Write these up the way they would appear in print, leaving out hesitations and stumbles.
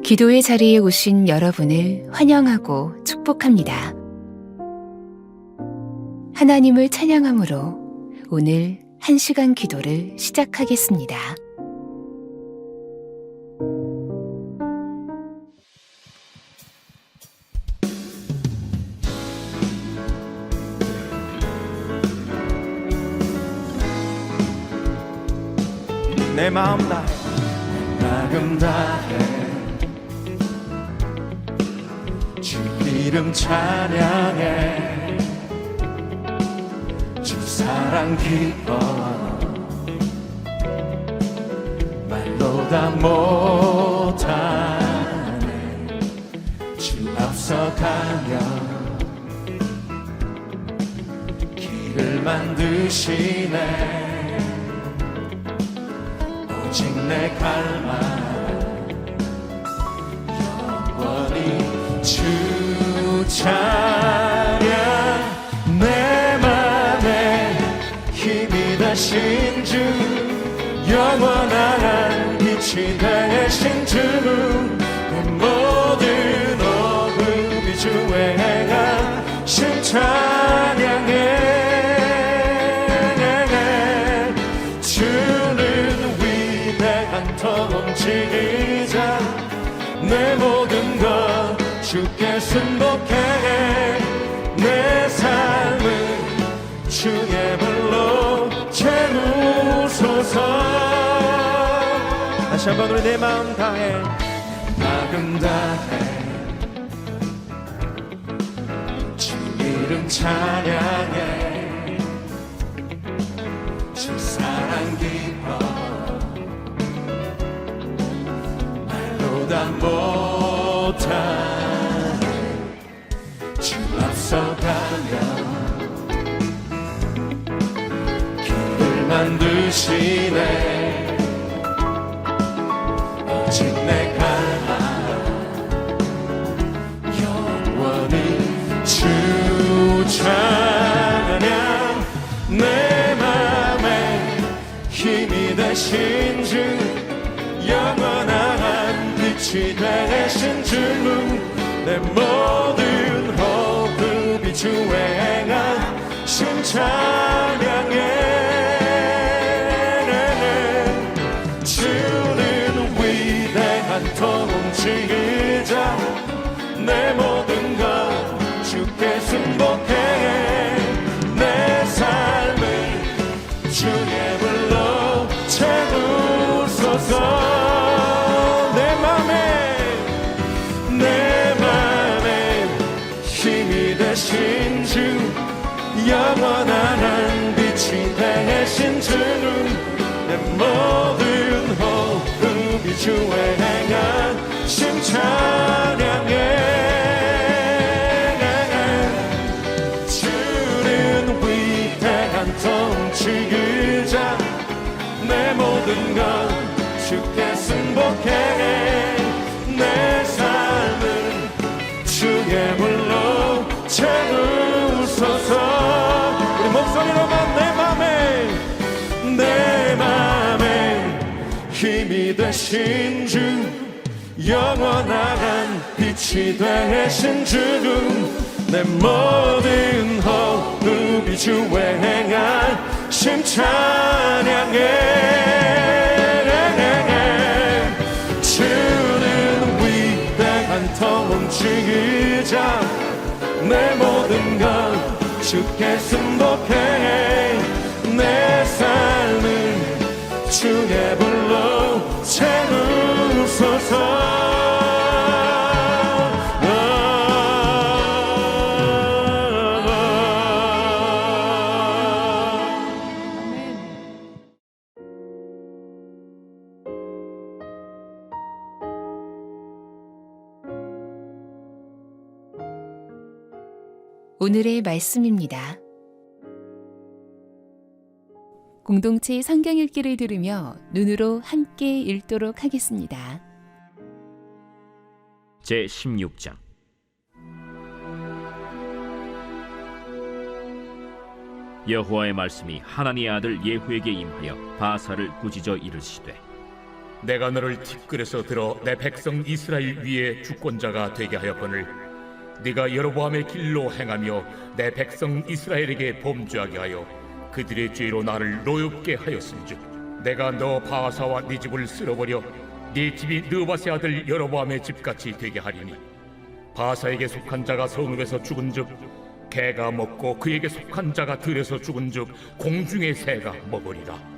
기도의 자리에 오신 여러분을 환영하고 축복합니다. 하나님을 찬양함으로 오늘 1시간 기도를 시작하겠습니다. 내 마음 다해 마음 다해 주 이름 찬양해 주 사랑 기뻐 말로 다 못하네 주 앞서가며 길을 만드시네 오직 내 갈망 영원히 주 찬양 내 맘에 힘이 되신 주 영원한 빛이 되신 주 내 모든 호흡이 주의 행하심 찬양해 움직이자 내 모든 것 주께 승복해 내 삶은 주의 불로 채우소서 다시 한번 우리 내 마음 다해 마음 다해 주 이름 찬양해 주 사랑 기뻐 보다 못한 주 앞서가며 길을 만드시네 오직 내 갈망 영원히 주 찬양 내 맘에 힘이 되신 주 영원한 빛이 되신 주 내 모든 호흡이 주의 행하심 찬양해 주는 위대한 통치자 내 모든 것 주께 승복해 내 삶을 주의 불로 채우소서 되신 주 영원한 빛이 되신 주 내 모든 호흡이 주의 행하심 찬양해 주는 위대한 통치자 내 모든 것 주께 승복해 내 삶을 주의 불로 채우소서 우리 목소리로만 내 맘에 힘이 되신 주 영원한 빛이 되신 주 내 모든 호흡이 주의 행하심 찬양해 주는 위대한 통치자 내 모든 것 주께 승복해 내 삶을 주의 불로 채우소서 오늘의 말씀입니다. 공동체 성경 읽기를 들으며 눈으로 함께 읽도록 하겠습니다. 제16장 여호와의 말씀이 하나니의 아들 예후에게 임하여 바사를 꾸짖어 이르시되 내가 너를 티끌에서 들어 내 백성 이스라엘 위에 주권자가 되게 하였거늘 네가 여로보암의 길로 행하며 내 백성 이스라엘에게 범죄하게 하여 그들의 죄로 나를 노엽게 하였음즉 내가 너 바하사와 네 집을 쓸어버려 네 집이 느바세 아들 여로보암의 집같이 되게 하리니 바하사에게 속한 자가 성읍에서 죽은즉 개가 먹고 그에게 속한 자가 들에서 죽은즉 공중의 새가 먹으리라.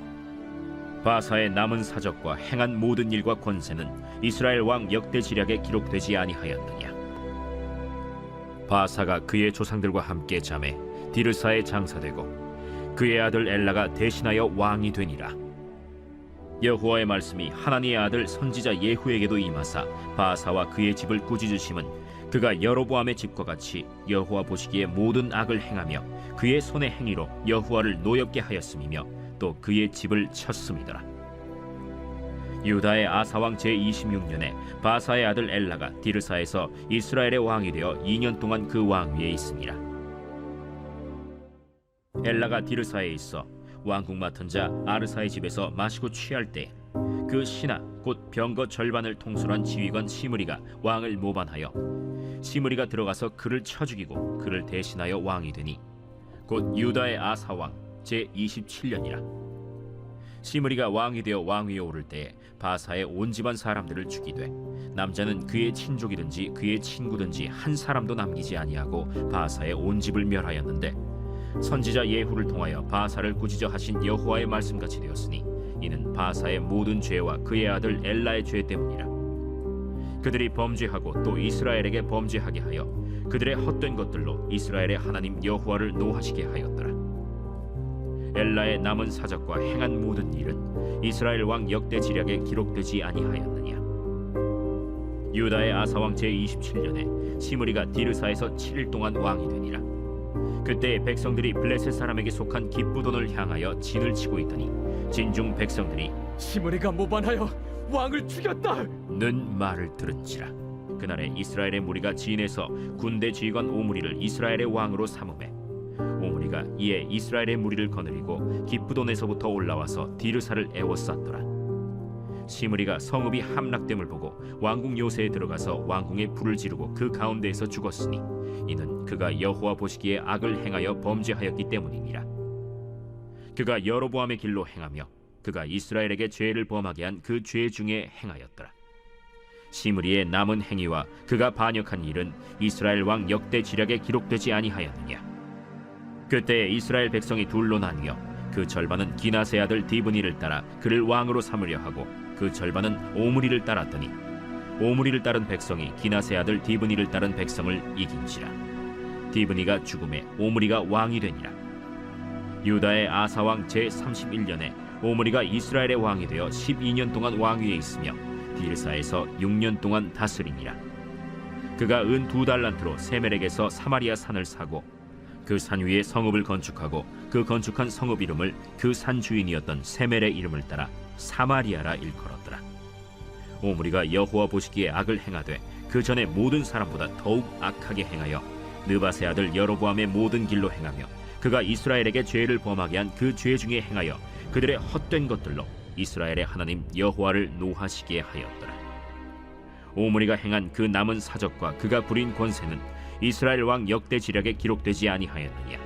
바사의 남은 사적과 행한 모든 일과 권세는 이스라엘 왕 역대지략에 기록되지 아니하였느냐. 바사가 그의 조상들과 함께 잠에 디르사에 장사되고 그의 아들 엘라가 대신하여 왕이 되니라. 여호와의 말씀이 하나니의 아들 선지자 예후에게도 임하사 바사와 그의 집을 꾸짖으심은 그가 여로보암의 집과 같이 여호와 보시기에 모든 악을 행하며 그의 손의 행위로 여호와를 노엽게 하였음이며 또 그의 집을 쳤음이더라. 유다의 아사왕 제26년에 바사의 아들 엘라가 디르사에서 이스라엘의 왕이 되어 2년 동안 그 왕위에 있으니라. 엘라가 디르사에 있어 왕국 맡은 자 아르사의 집에서 마시고 취할 때 그 신하 곧 병거 절반을 통솔한 지휘관 시므리가 왕을 모반하여 시므리가 들어가서 그를 쳐 죽이고 그를 대신하여 왕이 되니 곧 유다의 아사왕 제27년이라. 시므리가 왕이 되어 왕위에 오를 때에 바사의 온 집안 사람들을 죽이되 남자는 그의 친족이든지 그의 친구든지 한 사람도 남기지 아니하고 바사의 온 집을 멸하였는데 선지자 예후를 통하여 바사를 꾸짖어 하신 여호와의 말씀같이 되었으니 이는 바사의 모든 죄와 그의 아들 엘라의 죄 때문이라. 그들이 범죄하고 또 이스라엘에게 범죄하게 하여 그들의 헛된 것들로 이스라엘의 하나님 여호와를 노하시게 하였더라. 엘라의 남은 사적과 행한 모든 일은 이스라엘 왕 역대지략에 기록되지 아니하였느냐. 유다의 아사왕 제27년에 시므리가 디르사에서 7일 동안 왕이 되니라. 그때 백성들이 블레셋 사람에게 속한 기쁘돈을 향하여 진을 치고 있더니 진중 백성들이 시므리가 모반하여 왕을 죽였다 는 말을 들은지라. 그날에 이스라엘의 무리가 진에서 군대 지휘관 오므리를 이스라엘의 왕으로 삼음해 오므리가 이에 이스라엘의 무리를 거느리고 기쁘돈에서부터 올라와서 디르사를 애워쌌더라. 시므리가 성읍이 함락됨을 보고 왕궁 요새에 들어가서 왕궁에 불을 지르고 그 가운데에서 죽었으니 이는 그가 여호와 보시기에 악을 행하여 범죄하였기 때문이니라. 그가 여로보암의 길로 행하며 그가 이스라엘에게 죄를 범하게 한 그 죄 중에 행하였더라. 시므리의 남은 행위와 그가 반역한 일은 이스라엘 왕 역대지략에 기록되지 아니하였느냐. 그때 이스라엘 백성이 둘로 나뉘어 그 절반은 기나세 아들 디브니를 따라 그를 왕으로 삼으려 하고 그 절반은 오므리를 따랐더니 오므리를 따른 백성이 기나세 아들 디브니를 따른 백성을 이긴지라. 디브니가 죽음에 오므리가 왕이 되니라. 유다의 아사왕 제31년에 오므리가 이스라엘의 왕이 되어 12년 동안 왕위에 있으며 디르사에서 6년 동안 다스리니라. 그가 은 2달란트로 세멜에게서 사마리아 산을 사고 그 산 위에 성읍을 건축하고 그 건축한 성읍 이름을 그 산 주인이었던 세멜의 이름을 따라 사마리아라 일컬었더라. 오므리가 여호와 보시기에 악을 행하되 그 전에 모든 사람보다 더욱 악하게 행하여 느바세 아들 여로보암의 모든 길로 행하며 그가 이스라엘에게 죄를 범하게 한 그 죄 중에 행하여 그들의 헛된 것들로 이스라엘의 하나님 여호와를 노하시게 하였더라. 오므리가 행한 그 남은 사적과 그가 부린 권세는 이스라엘 왕 역대지략에 기록되지 아니하였느냐.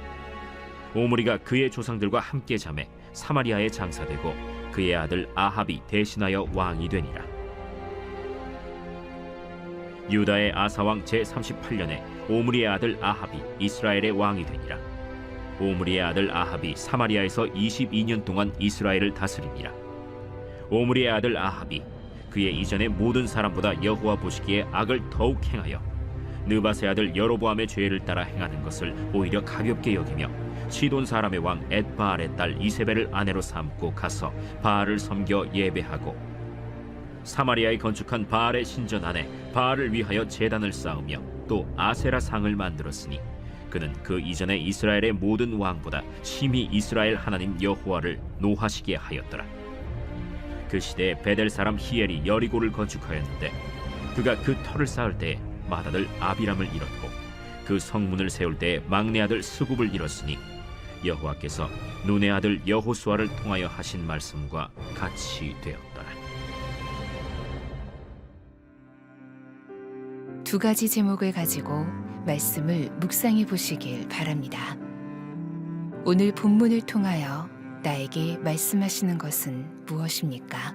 오므리가 그의 조상들과 함께 잠에 사마리아에 장사되고 그의 아들 아합이 대신하여 왕이 되니라. 유다의 아사왕 제38년에 오므리의 아들 아합이 이스라엘의 왕이 되니라. 오므리의 아들 아합이 사마리아에서 22년 동안 이스라엘을 다스리니라. 오므리의 아들 아합이 그의 이전의 모든 사람보다 여호와 보시기에 악을 더욱 행하여 느바세 아들 여로보암의 죄를 따라 행하는 것을 오히려 가볍게 여기며 시돈 사람의 왕 엣바알의 딸 이세벨을 아내로 삼고 가서 바알을 섬겨 예배하고 사마리아에 건축한 바알의 신전 안에 바알을 위하여 제단을 쌓으며 또 아세라 상을 만들었으니 그는 그 이전에 이스라엘의 모든 왕보다 심히 이스라엘 하나님 여호와를 노하시게 하였더라. 그 시대에 베델 사람 히엘이 여리고를 건축하였는데 그가 그 터를 쌓을 때에 맏아들 아비람을 잃었고 그 성문을 세울 때에 막내 아들 스굽을 잃었으니 여호와께서 눈의 아들 여호수아를 통하여 하신 말씀과 같이 되었더라. 두 가지 제목을 가지고 말씀을 묵상해 보시길 바랍니다. 오늘 본문을 통하여 나에게 말씀하시는 것은 무엇입니까?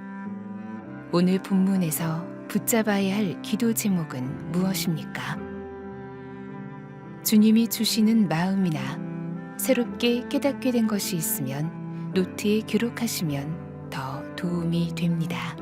오늘 본문에서 붙잡아야 할 기도 제목은 무엇입니까? 주님이 주시는 마음이나 새롭게 깨닫게 된 것이 있으면 노트에 기록하시면 더 도움이 됩니다.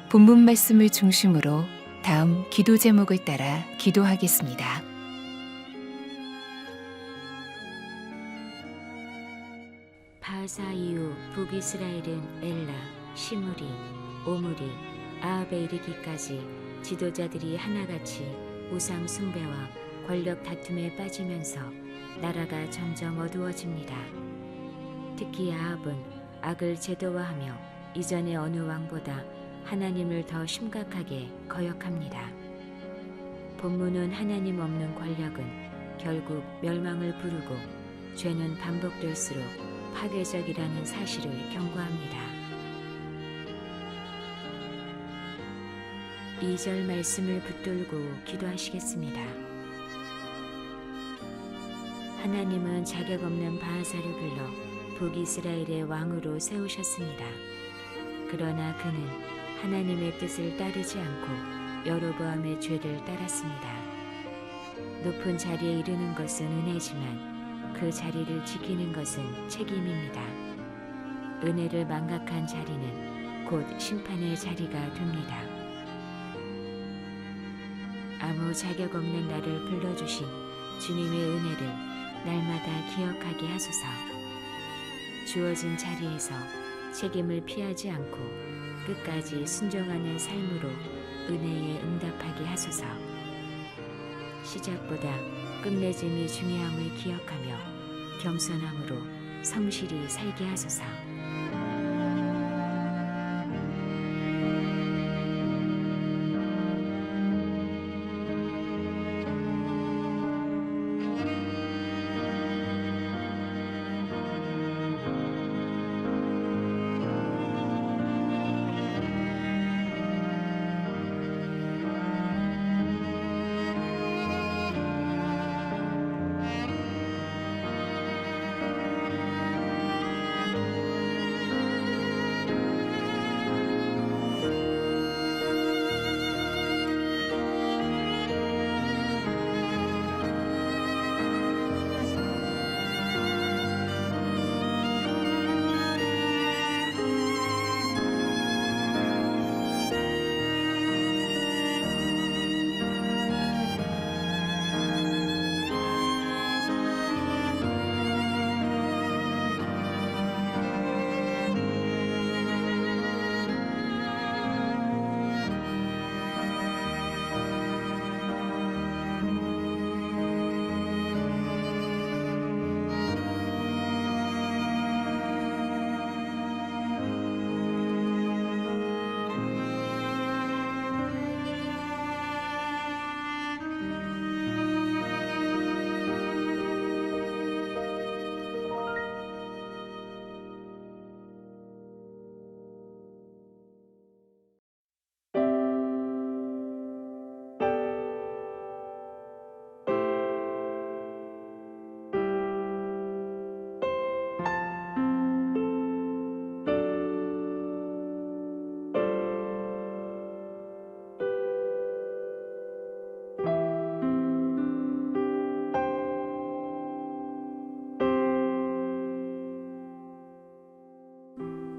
본문 말씀을 중심으로 다음 기도 제목을 따라 기도하겠습니다. 바하사 이후 북이스라엘은 엘라, 시므리, 오므리, 아합에 이르기까지 지도자들이 하나같이 우상 숭배와 권력 다툼에 빠지면서 나라가 점점 어두워집니다. 특히 아합은 악을 제도화하며 이전의 어느 왕보다 하나님을 더 심각하게 거역합니다. 본문은 하나님 없는 권력은 결국 멸망을 부르고 죄는 반복될수록 파괴적이라는 사실을 경고합니다. 2절 말씀을 붙들고 기도하시겠습니다. 하나님은 자격 없는 바하사를 불러 북이스라엘의 왕으로 세우셨습니다. 그러나 그는 하나님의 뜻을 따르지 않고 여로보암의 죄를 따랐습니다. 높은 자리에 이르는 것은 은혜지만 그 자리를 지키는 것은 책임입니다. 은혜를 망각한 자리는 곧 심판의 자리가 됩니다. 아무 자격 없는 나를 불러주신 주님의 은혜를 날마다 기억하게 하소서. 주어진 자리에서 책임을 피하지 않고 끝까지 순종하는 삶으로 은혜에 응답하게 하소서. 시작보다 끝맺음이 중요함을 기억하며 겸손함으로 성실히 살게 하소서.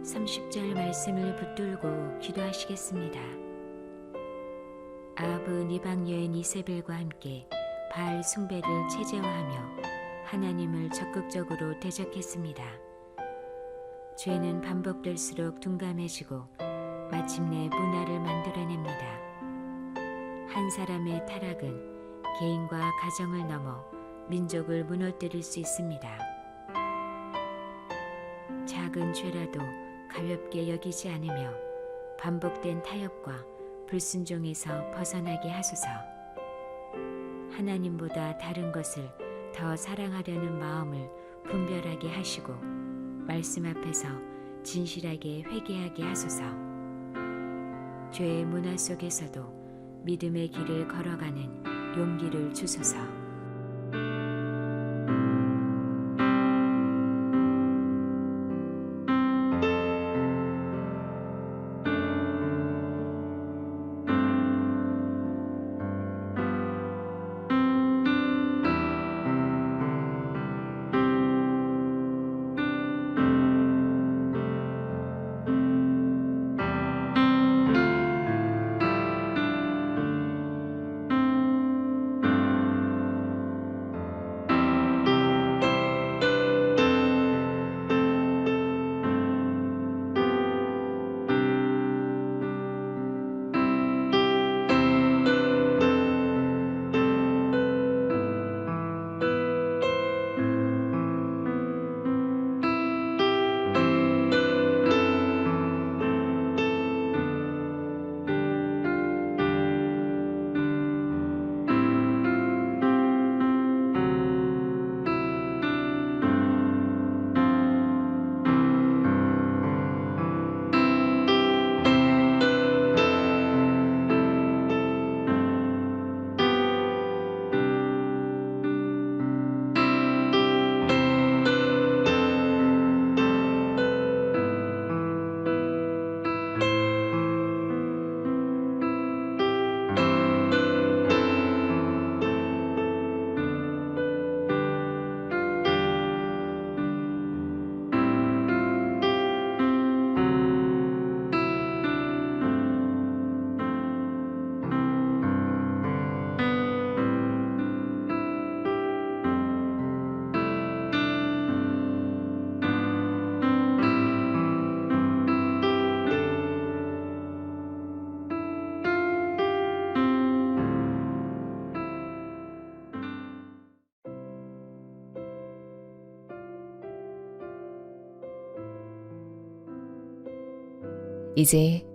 (30절) 말씀을 붙들고 기도하시겠습니다. 아합은 이방 여인 이세벨과 함께 바알 숭배를 체제화하며 하나님을 적극적으로 대적했습니다. 죄는 반복될수록 둔감해지고 마침내 문화를 만들어냅니다. 한 사람의 타락은 개인과 가정을 넘어 민족을 무너뜨릴 수 있습니다. 작은 죄라도 가볍게 여기지 않으며 반복된 타협과 불순종에서 벗어나게 하소서. 하나님보다 다른 것을 더 사랑하려는 마음을 분별하게 하시고 말씀 앞에서 진실하게 회개하게 하소서. 죄의 문화 속에서도 믿음의 길을 걸어가는 용기를 주소서. 이제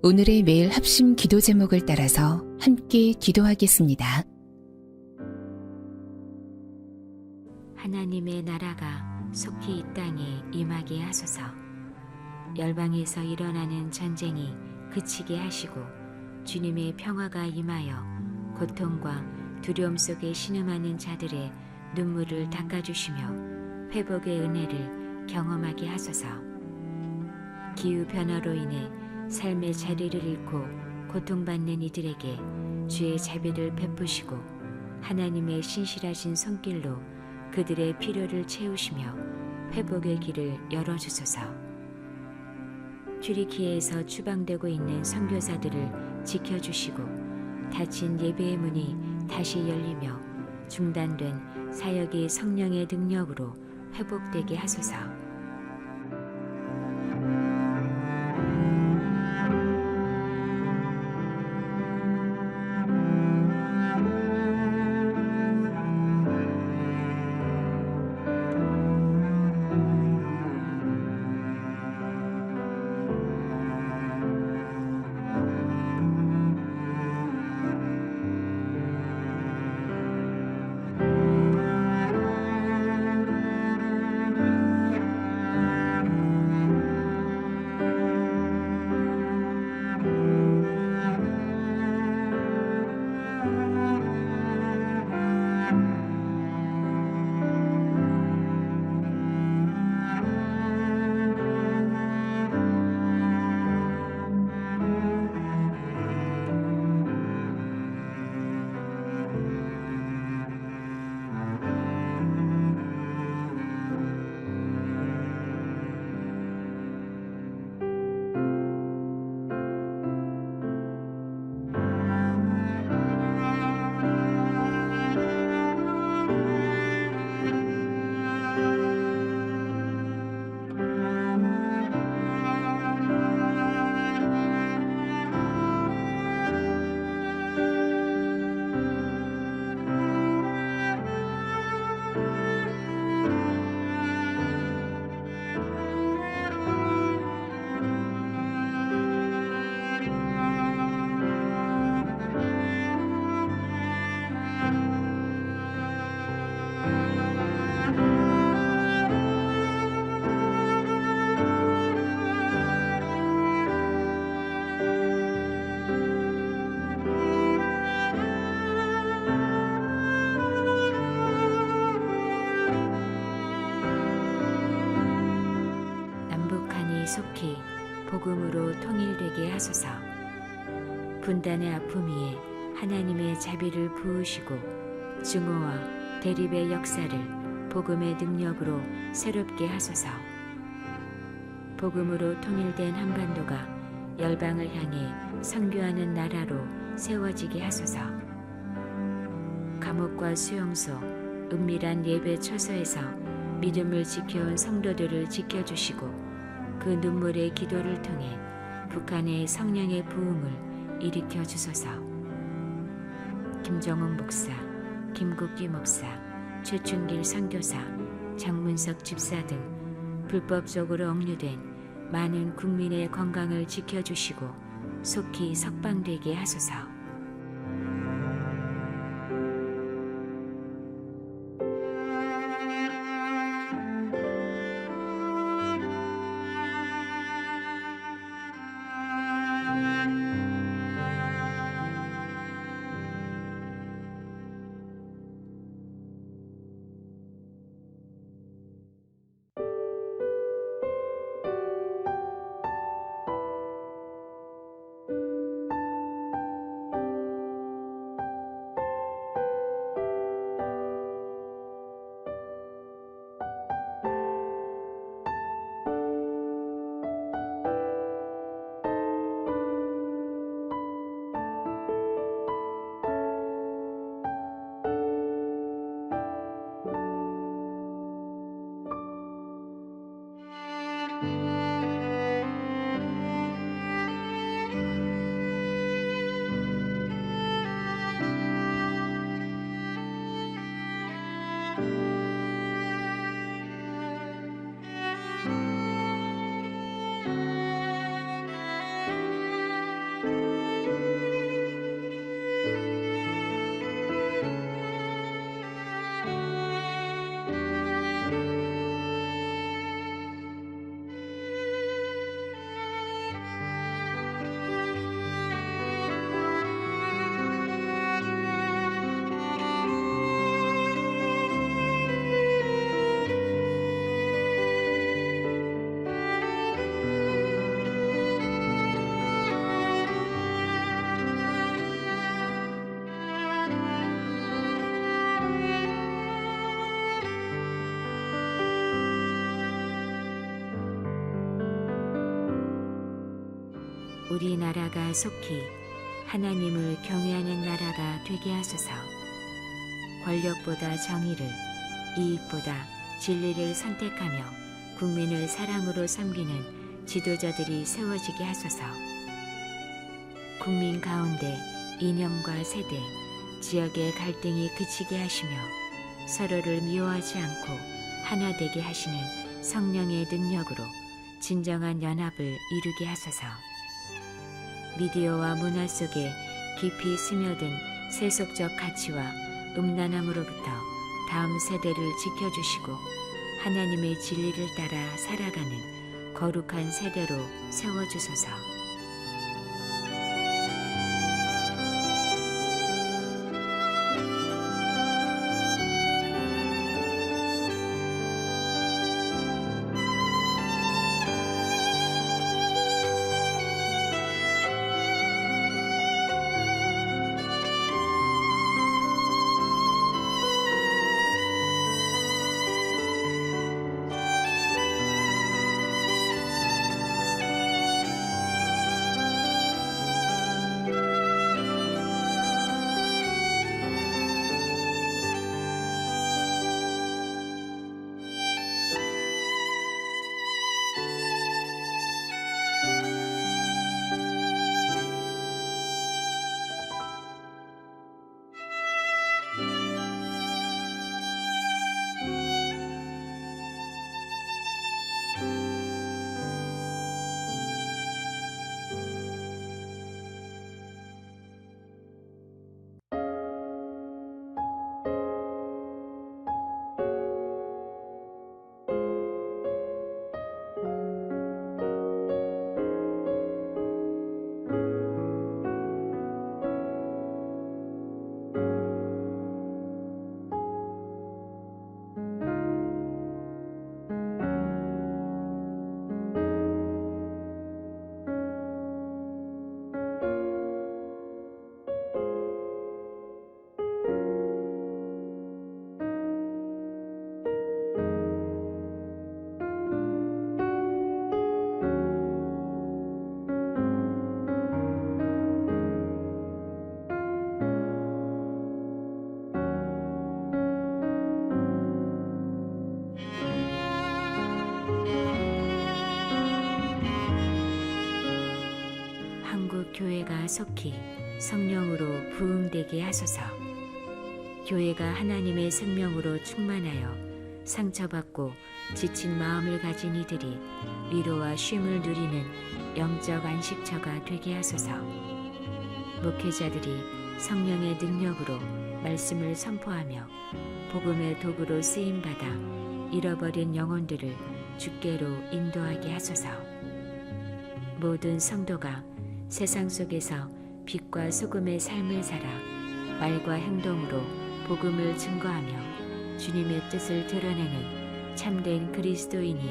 오늘의 매일 합심 기도 제목을 따라서 함께 기도하겠습니다. 하나님의 나라가 속히 이 땅에 임하게 하소서. 열방에서 일어나는 전쟁이 그치게 하시고 주님의 평화가 임하여 고통과 두려움 속에 신음하는 자들의 눈물을 닦아주시며 회복의 은혜를 경험하게 하소서. 기후 변화로 인해 삶의 자리를 잃고 고통받는 이들에게 주의 자비를 베푸시고 하나님의 신실하신 손길로 그들의 필요를 채우시며 회복의 길을 열어주소서. 튀르키예에서 추방되고 있는 선교사들을 지켜주시고 닫힌 예배의 문이 다시 열리며 중단된 사역이 성령의 능력으로 회복되게 하소서. 속히 복음으로 통일되게 하소서. 분단의 아픔 위에 하나님의 자비를 부으시고 증오와 대립의 역사를 복음의 능력으로 새롭게 하소서. 복음으로 통일된 한반도가 열방을 향해 선교하는 나라로 세워지게 하소서. 감옥과 수용소, 은밀한 예배 처소에서 믿음을 지켜온 성도들을 지켜주시고 그 눈물의 기도를 통해 북한의 성령의 부흥을 일으켜 주소서. 김정은 목사, 김국기 목사, 최춘길 선교사, 장문석 집사 등 불법적으로 억류된 많은 국민의 건강을 지켜주시고 속히 석방되게 하소서. 우리나라가 속히 하나님을 경외하는 나라가 되게 하소서. 권력보다 정의를, 이익보다 진리를 선택하며 국민을 사랑으로 섬기는 지도자들이 세워지게 하소서. 국민 가운데 이념과 세대, 지역의 갈등이 그치게 하시며 서로를 미워하지 않고 하나 되게 하시는 성령의 능력으로 진정한 연합을 이루게 하소서. 미디어와 문화 속에 깊이 스며든 세속적 가치와 음란함으로부터 다음 세대를 지켜주시고 하나님의 진리를 따라 살아가는 거룩한 세대로 세워주소서. 교회가 속히 성령으로 부흥되게 하소서. 교회가 하나님의 생명으로 충만하여 상처받고 지친 마음을 가진 이들이 위로와 쉼을 누리는 영적 안식처가 되게 하소서. 목회자들이 성령의 능력으로 말씀을 선포하며 복음의 도구로 쓰임받아 잃어버린 영혼들을 주께로 인도하게 하소서. 모든 성도가 세상 속에서 빛과 소금의 삶을 살아 말과 행동으로 복음을 증거하며 주님의 뜻을 드러내는 참된 그리스도인이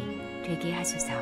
되게 하소서.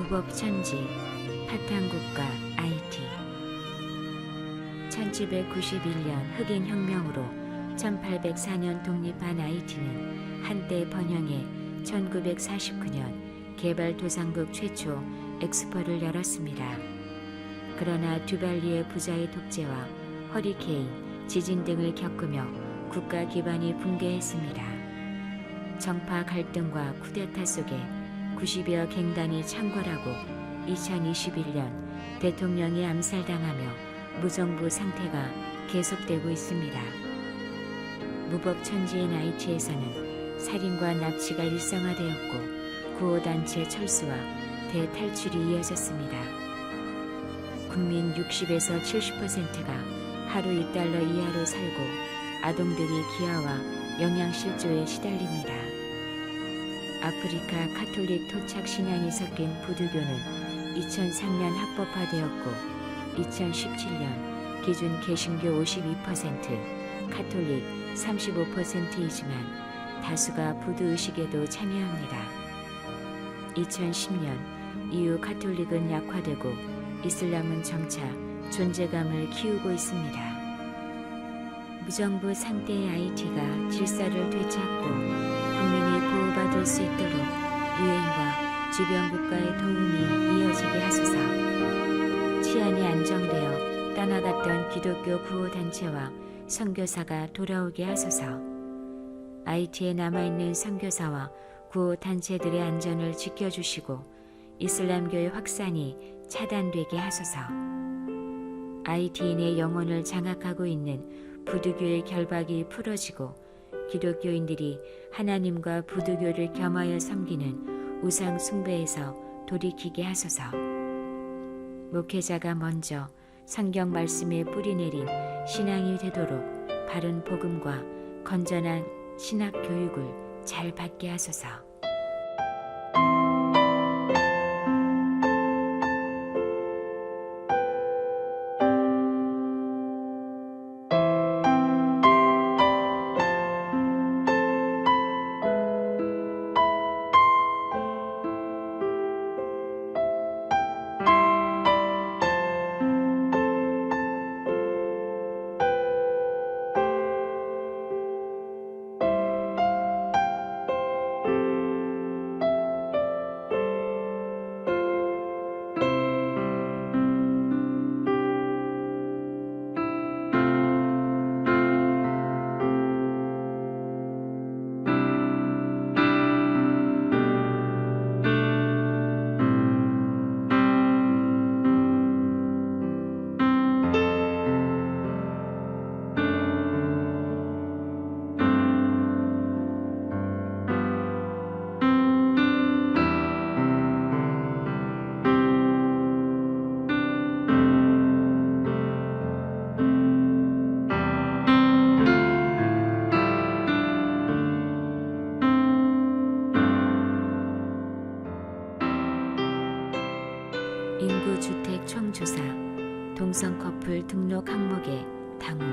무법천지, 파탄국가 IT. 1791년 흑인혁명으로 1804년 독립한 IT는 한때 번영해 1949년 개발도상국 최초 엑스포를 열었습니다. 그러나 듀발리의 부자의 독재와 허리케인, 지진 등을 겪으며 국가 기반이 붕괴했습니다. 정파 갈등과 쿠데타 속에 90여 갱단이 창궐하고 2021년 대통령이 암살당하며 무정부 상태가 계속되고 있습니다. 무법천지인 IT에서는 살인과 납치가 일상화되었고 구호단체 철수와 대탈출이 이어졌습니다. 국민 60에서 70%가 하루 2달러 이하로 살고 아동들이 기아와 영양실조에 시달립니다. 아프리카 카톨릭 토착 신앙이 섞인 부두교는 2003년 합법화되었고 2017년 기준 개신교 52%, 카톨릭 35%이지만 다수가 부두의식에도 참여합니다. 2010년 이후 카톨릭은 약화되고 이슬람은 점차 존재감을 키우고 있습니다. 무정부 상태의 IT가 질서를 되찾고 국민이 보호받을 수 있도록 유엔과 주변 국가의 도움이 이어지게 하소서. 치안이 안정되어 떠나갔던 기독교 구호단체와 선교사가 돌아오게 하소서. IT에 남아있는 선교사와 구호단체들의 안전을 지켜주시고 이슬람교의 확산이 차단되게 하소서. IT인의 영혼을 장악하고 있는 부두교의 결박이 풀어지고 기독교인들이 하나님과 부두교를 겸하여 섬기는 우상 숭배에서 돌이키게 하소서. 목회자가 먼저 성경 말씀에 뿌리내린 신앙이 되도록 바른 복음과 건전한 신학 교육을 잘 받게 하소서. 인구주택 총조사, 동성 커플 등록 항목의 당호.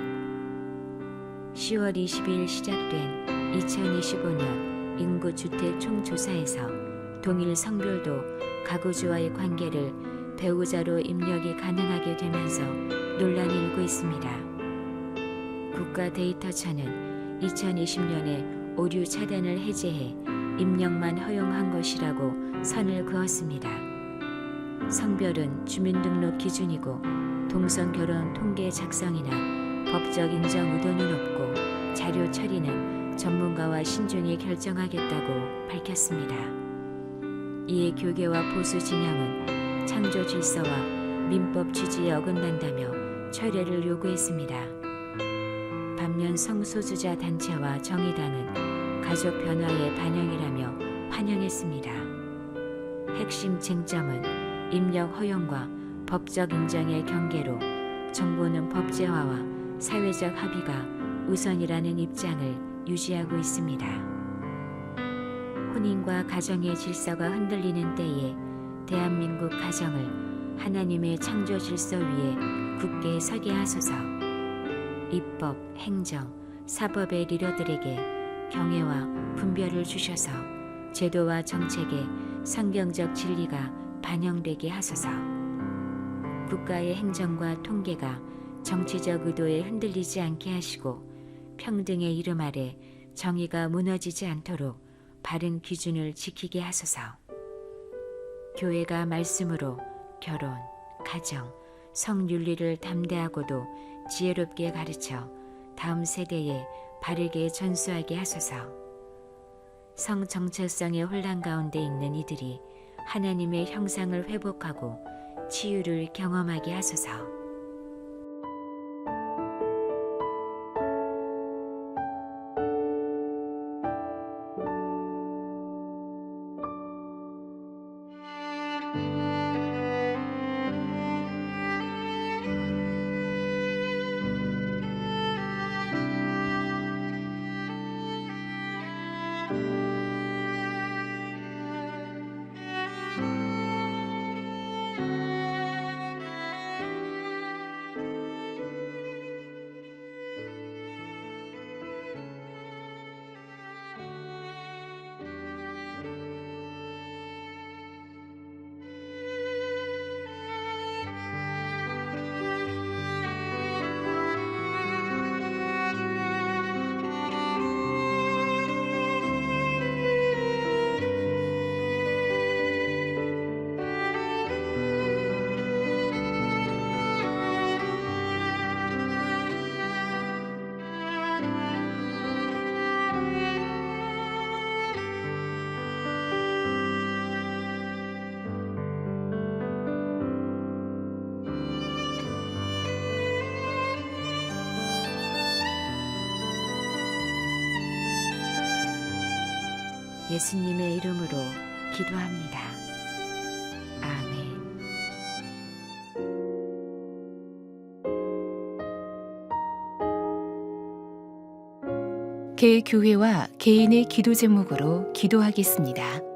10월 20일 시작된 2025년 인구주택 총조사에서 동일 성별도 가구주와의 관계를 배우자로 입력이 가능하게 되면서 논란이 일고 있습니다. 국가데이터처는 2020년에 오류 차단을 해제해 입력만 허용한 것이라고 선을 그었습니다. 성별은 주민등록 기준이고 동성결혼 통계 작성이나 법적 인정 의도는 없고 자료 처리는 전문가와 신중히 결정하겠다고 밝혔습니다. 이에 교계와 보수 진영은 창조 질서와 민법 취지에 어긋난다며 철회를 요구했습니다. 반면 성소수자 단체와 정의당은 가족 변화의 반영이라며 환영했습니다. 핵심 쟁점은 입력 허용과 법적 인정의 경계로 정부는 법제화와 사회적 합의가 우선이라는 입장을 유지하고 있습니다. 혼인과 가정의 질서가 흔들리는 때에 대한민국 가정을 하나님의 창조 질서 위에 굳게 서게 하소서. 입법, 행정, 사법의 리더들에게 경애와 분별을 주셔서 제도와 정책에 성경적 진리가 반영되게 하소서. 국가의 행정과 통계가 정치적 의도에 흔들리지 않게 하시고 평등의 이름 아래 정의가 무너지지 않도록 바른 기준을 지키게 하소서. 교회가 말씀으로 결혼, 가정, 성윤리를 담대하고도 지혜롭게 가르쳐 다음 세대에 바르게 전수하게 하소서. 성 정체성의 혼란 가운데 있는 이들이 하나님의 형상을 회복하고 치유를 경험하게 하소서. 예수님의 이름으로 기도합니다. 아멘. 개교회와 개인의 기도 제목으로 기도하겠습니다.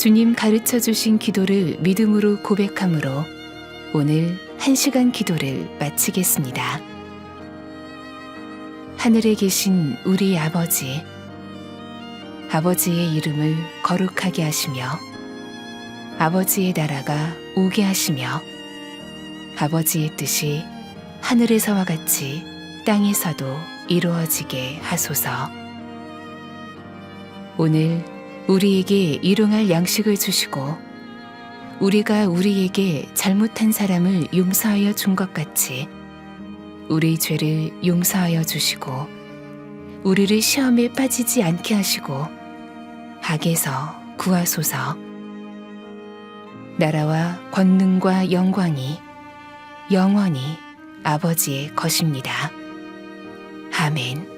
주님 가르쳐 주신 기도를 믿음으로 고백함으로 오늘 1시간 기도를 마치겠습니다. 하늘에 계신 우리 아버지, 아버지의 이름을 거룩하게 하시며 아버지의 나라가 오게 하시며 아버지의 뜻이 하늘에서와 같이 땅에서도 이루어지게 하소서. 오늘 우리에게 일용할 양식을 주시고 우리가 우리에게 잘못한 사람을 용서하여 준 것 같이 우리 죄를 용서하여 주시고 우리를 시험에 빠지지 않게 하시고 악에서 구하소서. 나라와 권능과 영광이 영원히 아버지의 것입니다. 아멘.